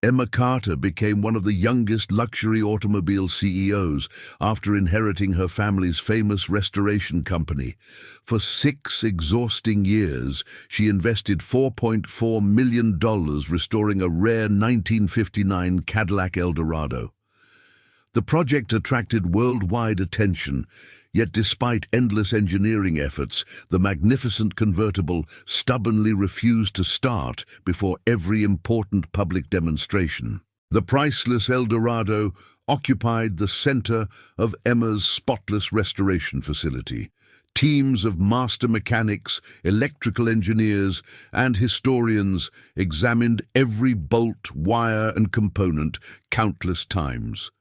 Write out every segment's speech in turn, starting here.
Emma Carter became one of the youngest luxury automobile CEOs after inheriting her family's famous restoration company. For 6 exhausting years, she invested $4.4 million restoring a rare 1959 Cadillac Eldorado. The project attracted worldwide attention, yet despite endless engineering efforts, the magnificent convertible stubbornly refused to start before every important public demonstration. The priceless Eldorado occupied the center of Emma's spotless restoration facility. Teams of master mechanics, electrical engineers, and historians examined every bolt, wire, and component countless times.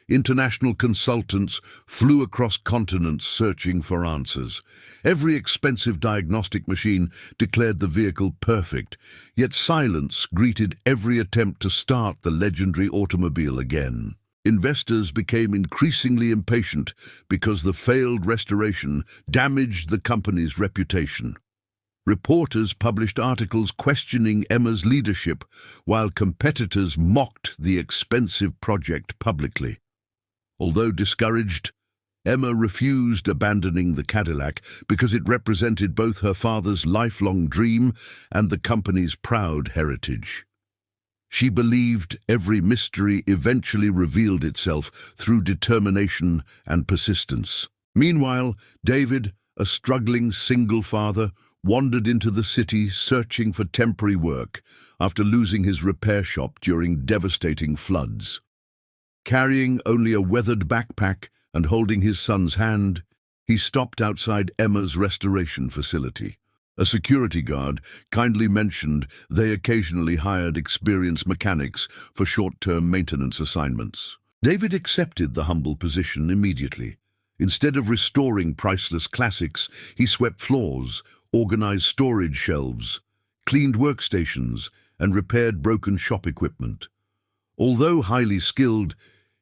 International consultants flew across continents searching for answers. Every expensive diagnostic machine declared the vehicle perfect, yet silence greeted every attempt to start the legendary automobile again. Investors became increasingly impatient because the failed restoration damaged the company's reputation. Reporters published articles questioning Emma's leadership, while competitors mocked the expensive project publicly. Although discouraged, Emma refused abandoning the Cadillac because it represented both her father's lifelong dream and the company's proud heritage. She believed every mystery eventually revealed itself through determination and persistence. Meanwhile, David, a struggling single father, wandered into the city searching for temporary work after losing his repair shop during devastating floods. Carrying only a weathered backpack and holding his son's hand, he stopped outside Emma's restoration facility. A security guard kindly mentioned they occasionally hired experienced mechanics for short-term maintenance assignments. David accepted the humble position immediately. Instead of restoring priceless classics, he swept floors, organized storage shelves, cleaned workstations, and repaired broken shop equipment. Although highly skilled,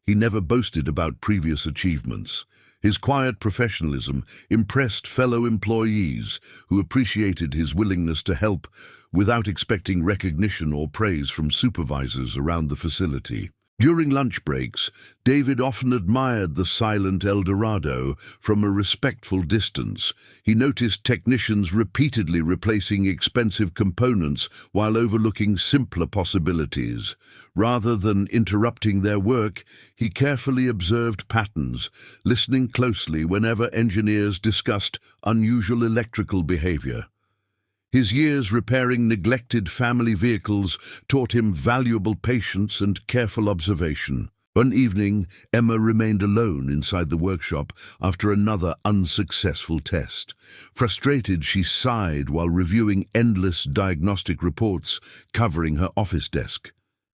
he never boasted about previous achievements. His quiet professionalism impressed fellow employees who appreciated his willingness to help without expecting recognition or praise from supervisors around the facility. During lunch breaks, David often admired the silent Eldorado from a respectful distance. He noticed technicians repeatedly replacing expensive components while overlooking simpler possibilities. Rather than interrupting their work, he carefully observed patterns, listening closely whenever engineers discussed unusual electrical behavior. His years repairing neglected family vehicles taught him valuable patience and careful observation. One evening, Emma remained alone inside the workshop after another unsuccessful test. Frustrated, she sighed while reviewing endless diagnostic reports covering her office desk.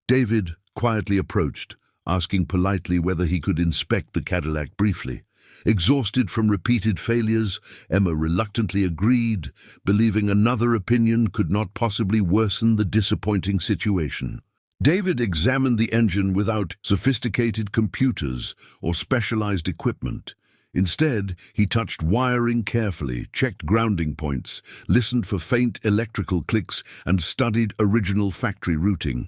David quietly approached, asking politely whether he could inspect the Cadillac briefly. Exhausted from repeated failures, Emma reluctantly agreed, believing another opinion could not possibly worsen the disappointing situation. David examined the engine without sophisticated computers or specialized equipment. Instead, he touched wiring carefully, checked grounding points, listened for faint electrical clicks, and studied original factory routing.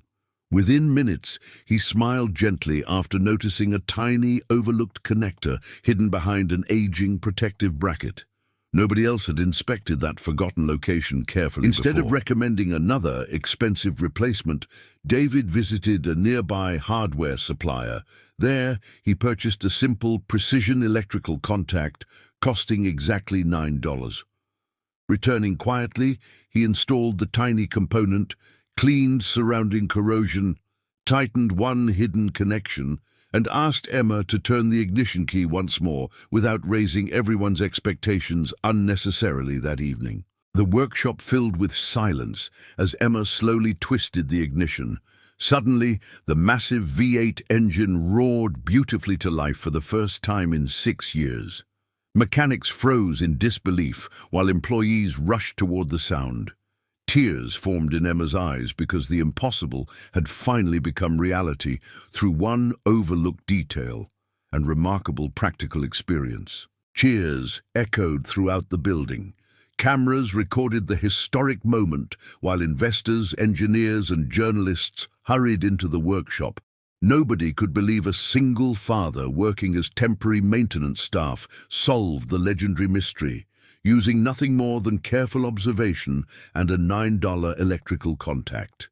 Within minutes, he smiled gently after noticing a tiny, overlooked connector hidden behind an aging protective bracket. Nobody else had inspected that forgotten location carefully Instead of recommending another expensive replacement, David visited a nearby hardware supplier. There, he purchased a simple precision electrical contact, costing exactly $9. Returning quietly, he installed the tiny component, cleaned surrounding corrosion, tightened one hidden connection, and asked Emma to turn the ignition key once more without raising everyone's expectations unnecessarily that evening. The workshop filled with silence as Emma slowly twisted the ignition. Suddenly, the massive V8 engine roared beautifully to life for the first time in 6 years. Mechanics froze in disbelief while employees rushed toward the sound. Tears formed in Emma's eyes because the impossible had finally become reality through one overlooked detail and remarkable practical experience. Cheers echoed throughout the building. Cameras recorded the historic moment while investors, engineers, and journalists hurried into the workshop. Nobody could believe a single father working as temporary maintenance staff solved the legendary mystery, using nothing more than careful observation and a $9 electrical contact.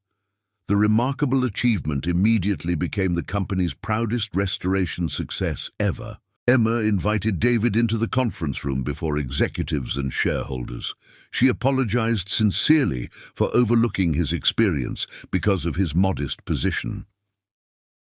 The remarkable achievement immediately became the company's proudest restoration success ever. Emma invited David into the conference room before executives and shareholders. She apologized sincerely for overlooking his experience because of his modest position.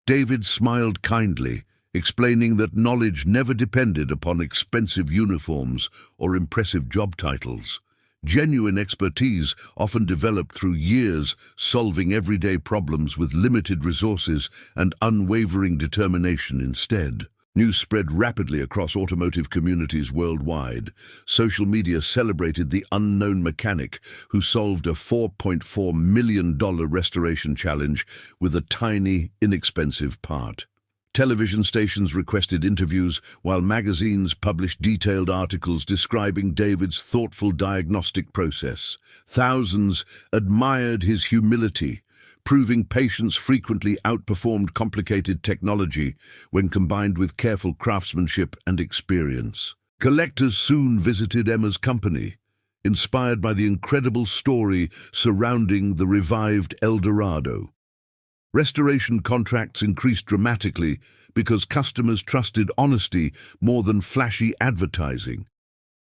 David smiled kindly, explaining that knowledge never depended upon expensive uniforms or impressive job titles. Genuine expertise often developed through years solving everyday problems with limited resources and unwavering determination instead. News spread rapidly across automotive communities worldwide. Social media celebrated the unknown mechanic who solved a $4.4 million restoration challenge with a tiny, inexpensive part. Television stations requested interviews, while magazines published detailed articles describing David's thoughtful diagnostic process. Thousands admired his humility, proving patience frequently outperformed complicated technology when combined with careful craftsmanship and experience. Collectors soon visited Emma's company, inspired by the incredible story surrounding the revived Eldorado. Restoration contracts increased dramatically because customers trusted honesty more than flashy advertising.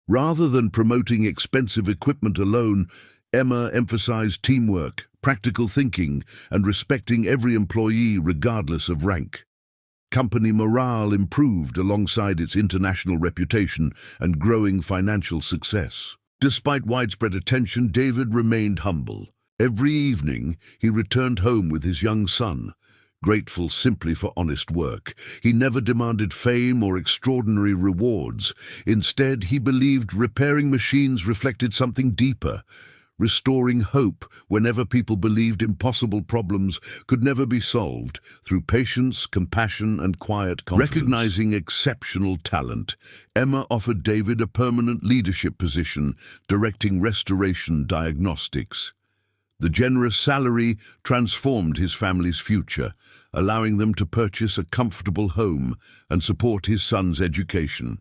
Rather than promoting expensive equipment alone, Emma emphasized teamwork, practical thinking, and respecting every employee regardless of rank. Company morale improved alongside its international reputation and growing financial success. Despite widespread attention, David remained humble. Every evening, he returned home with his young son, grateful simply for honest work. He never demanded fame or extraordinary rewards. Instead, he believed repairing machines reflected something deeper, restoring hope whenever people believed impossible problems could never be solved through patience, compassion, and quiet confidence. Recognizing exceptional talent, Emma offered David a permanent leadership position, directing restoration diagnostics. The generous salary transformed his family's future, allowing them to purchase a comfortable home and support his son's education.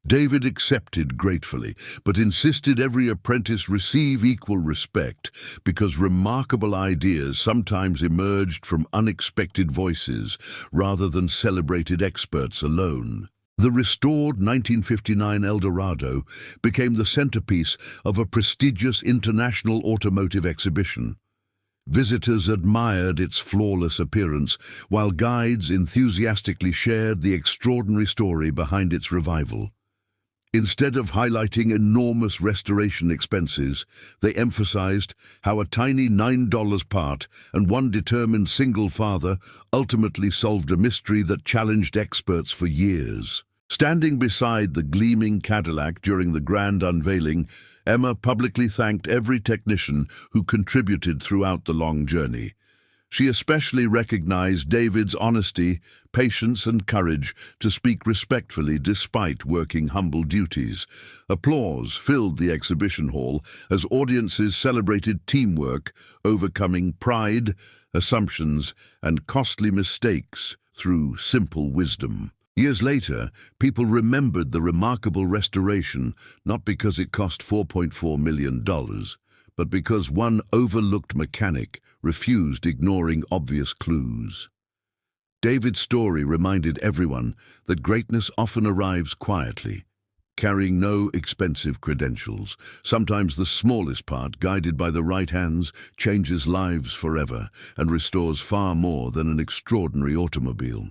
David accepted gratefully, but insisted every apprentice receive equal respect because remarkable ideas sometimes emerged from unexpected voices rather than celebrated experts alone. The restored 1959 Eldorado became the centerpiece of a prestigious international automotive exhibition. Visitors admired its flawless appearance, while guides enthusiastically shared the extraordinary story behind its revival. Instead of highlighting enormous restoration expenses, they emphasized how a tiny $9 part and one determined single father ultimately solved a mystery that challenged experts for years. Standing beside the gleaming Cadillac during the grand unveiling, Emma publicly thanked every technician who contributed throughout the long journey. She especially recognized David's honesty, patience, and courage to speak respectfully despite working humble duties. Applause filled the exhibition hall as audiences celebrated teamwork, overcoming pride, assumptions, and costly mistakes through simple wisdom. Years later, people remembered the remarkable restoration not because it cost $4.4 million, but because one overlooked mechanic refused ignoring obvious clues. David's story reminded everyone that greatness often arrives quietly, carrying no expensive credentials. Sometimes the smallest part, guided by the right hands, changes lives forever and restores far more than an extraordinary automobile.